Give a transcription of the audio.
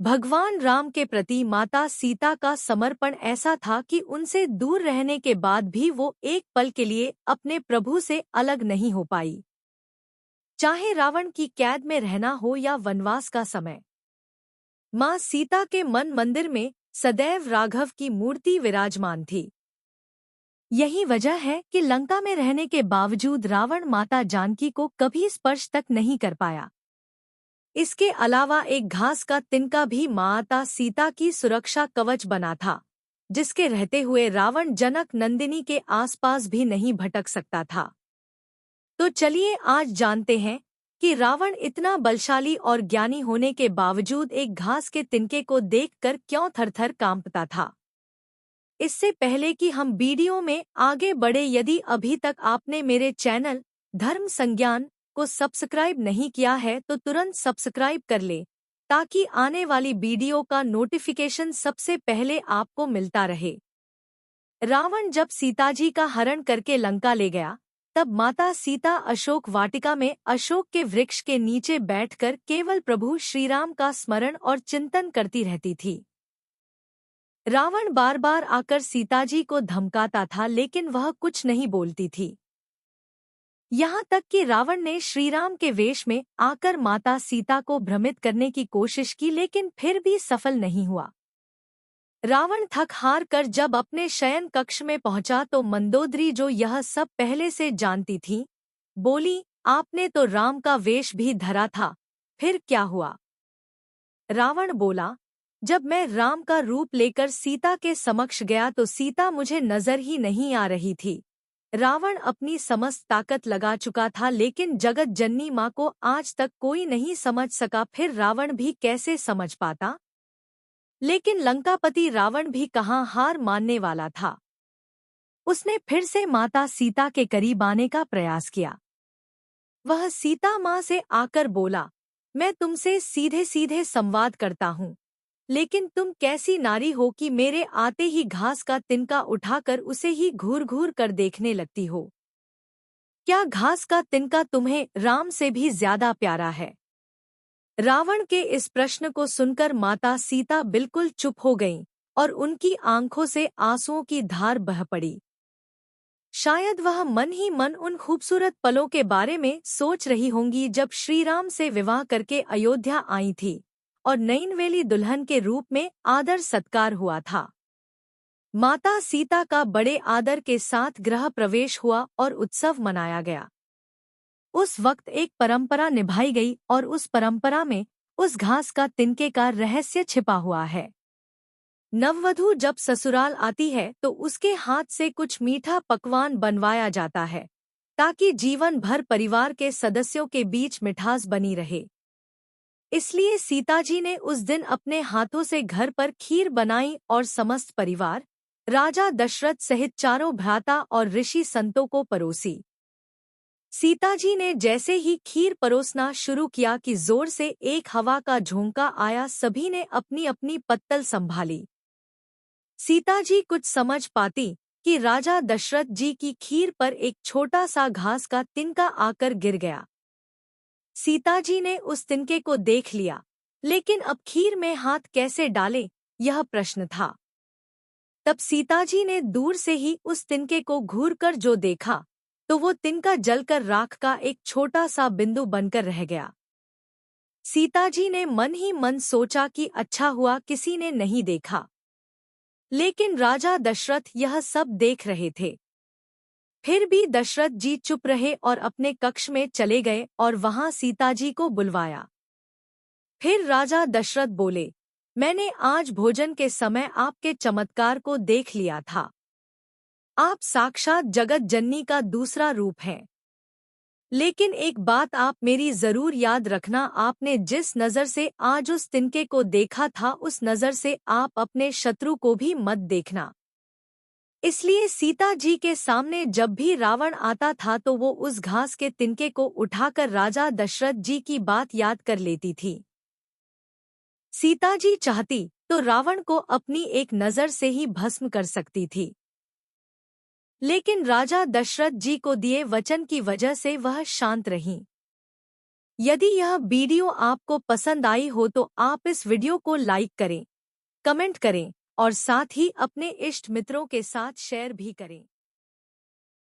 भगवान राम के प्रति माता सीता का समर्पण ऐसा था कि उनसे दूर रहने के बाद भी वो एक पल के लिए अपने प्रभु से अलग नहीं हो पाई, चाहे रावण की कैद में रहना हो या वनवास का समय। मां सीता के मन मंदिर में सदैव राघव की मूर्ति विराजमान थी। यही वजह है कि लंका में रहने के बावजूद रावण माता जानकी को कभी स्पर्श तक नहीं कर पाया। इसके अलावा एक घास का तिनका भी माता सीता की सुरक्षा कवच बना था, जिसके रहते हुए रावण जनक नंदिनी के आसपास भी नहीं भटक सकता था। तो चलिए आज जानते हैं कि रावण इतना बलशाली और ज्ञानी होने के बावजूद एक घास के तिनके को देखकर क्यों थरथर कांपता था। इससे पहले कि हम वीडियो में आगे बढ़े, यदि अभी तक आपने मेरे चैनल धर्म संज्ञान को सब्सक्राइब नहीं किया है तो तुरंत सब्सक्राइब कर ले, ताकि आने वाली वीडियो का नोटिफिकेशन सबसे पहले आपको मिलता रहे। रावण जब सीताजी का हरण करके लंका ले गया, तब माता सीता अशोक वाटिका में अशोक के वृक्ष के नीचे बैठकर केवल प्रभु श्रीराम का स्मरण और चिंतन करती रहती थी। रावण बार बार आकर सीताजी को धमकाता था, लेकिन वह कुछ नहीं बोलती थी। यहाँ तक कि रावण ने श्रीराम के वेश में आकर माता सीता को भ्रमित करने की कोशिश की, लेकिन फिर भी सफल नहीं हुआ। रावण थक हार कर जब अपने शयन कक्ष में पहुंचा तो मंदोदरी, जो यह सब पहले से जानती थी, बोली, आपने तो राम का वेश भी धरा था, फिर क्या हुआ? रावण बोला, जब मैं राम का रूप लेकर सीता के समक्ष गया तो सीता मुझे नजर ही नहीं आ रही थी। रावण अपनी समस्त ताकत लगा चुका था, लेकिन जगत जननी माँ को आज तक कोई नहीं समझ सका, फिर रावण भी कैसे समझ पाता? लेकिन लंकापति रावण भी कहाँ हार मानने वाला था। उसने फिर से माता सीता के करीब आने का प्रयास किया। वह सीता माँ से आकर बोला, मैं तुमसे सीधे सीधे संवाद करता हूँ, लेकिन तुम कैसी नारी हो कि मेरे आते ही घास का तिनका उठाकर उसे ही घूर घूर कर देखने लगती हो? क्या घास का तिनका तुम्हें राम से भी ज्यादा प्यारा है? रावण के इस प्रश्न को सुनकर माता सीता बिल्कुल चुप हो गईं और उनकी आंखों से आंसुओं की धार बह पड़ी। शायद वह मन ही मन उन खूबसूरत पलों के बारे में सोच रही होंगी जब श्रीराम से विवाह करके अयोध्या आई थी और नयनवेली दुल्हन के रूप में आदर सत्कार हुआ था। माता सीता का बड़े आदर के साथ गृह प्रवेश हुआ और उत्सव मनाया गया। उस वक्त एक परंपरा निभाई गई और उस परंपरा में उस घास का तिनके का रहस्य छिपा हुआ है। नववधू जब ससुराल आती है तो उसके हाथ से कुछ मीठा पकवान बनवाया जाता है, ताकि जीवन भर परिवार के सदस्यों के बीच मिठास बनी रहे। इसलिए सीताजी ने उस दिन अपने हाथों से घर पर खीर बनाई और समस्त परिवार, राजा दशरथ सहित चारों भ्राता और ऋषि संतों को परोसी। सीताजी ने जैसे ही खीर परोसना शुरू किया कि जोर से एक हवा का झोंका आया। सभी ने अपनी अपनी पत्तल संभाली। सीताजी कुछ समझ पाती कि राजा दशरथ जी की खीर पर एक छोटा सा घास का तिनका आकर गिर गया। सीताजी ने उस तिनके को देख लिया, लेकिन अब खीर में हाथ कैसे डालें, यह प्रश्न था। तब सीताजी ने दूर से ही उस तिनके को घूरकर जो देखा, तो वो तिनका जलकर राख का एक छोटा सा बिंदु बनकर रह गया। सीताजी ने मन ही मन सोचा कि अच्छा हुआ किसी ने नहीं देखा, लेकिन राजा दशरथ यह सब देख रहे थे। फिर भी दशरथ जी चुप रहे और अपने कक्ष में चले गए और वहां सीताजी को बुलवाया। फिर राजा दशरथ बोले, मैंने आज भोजन के समय आपके चमत्कार को देख लिया था। आप साक्षात जगत जननी का दूसरा रूप हैं। लेकिन एक बात आप मेरी जरूर याद रखना, आपने जिस नजर से आज उस तिनके को देखा था, उस नजर से आप अपने शत्रु को भी मत देखना। इसलिए सीता जी के सामने जब भी रावण आता था तो वो उस घास के तिनके को उठाकर राजा दशरथ जी की बात याद कर लेती थी। सीता जी चाहती तो रावण को अपनी एक नजर से ही भस्म कर सकती थी, लेकिन राजा दशरथ जी को दिए वचन की वजह से वह शांत रहीं। यदि यह वीडियो आपको पसंद आई हो तो आप इस वीडियो को लाइक करें, कमेंट करें और साथ ही अपने इष्ट मित्रों के साथ शेयर भी करें।